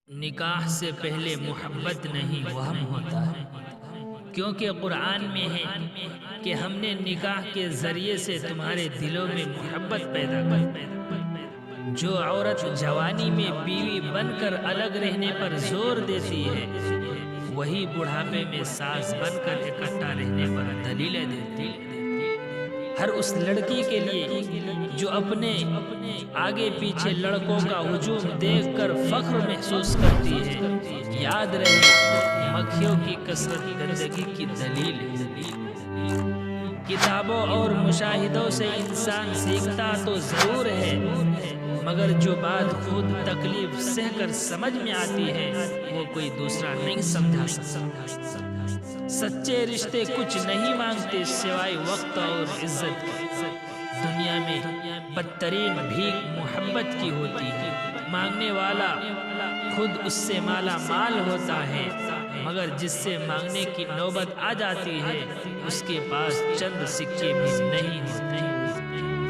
نکاح سے پہلے محبت نہیں وہم ہوتا ہے، کیونکہ قرآن میں ہے کہ ہم نے نکاح کے ذریعے سے تمہارے دلوں میں محبت پیدا کی۔ جو عورت جوانی میں بیوی بن کر الگ رہنے پر زور دیتی ہے، وہی بڑھاپے میں ساس بن کر اکٹھا رہنے پر دلیلیں دیتی ہے۔ ہر اس لڑکی کے لیے جو اپنے آگے پیچھے لڑکوں کا ہجوم دیکھ کر فخر محسوس کرتی ہے، یاد رہے مکھیوں کی کثرت گندگی کی دلیل ہے۔ کتابوں اور مشاہدوں سے انسان سیکھتا تو ضرور ہے، مگر جو بات خود تکلیف سہ کر سمجھ میں آتی ہے وہ کوئی دوسرا نہیں سمجھا سکتا۔ سچے رشتے کچھ نہیں مانگتے سوائے وقت اور عزت کے۔ دنیا میں بدترین بھیک محبت کی ہوتی ہے۔ مانگنے والا خود اس سے مالا مال ہوتا ہے، مگر جس سے مانگنے کی نوبت آ جاتی ہے اس کے پاس چند سکے بھی نہیں ہوتے۔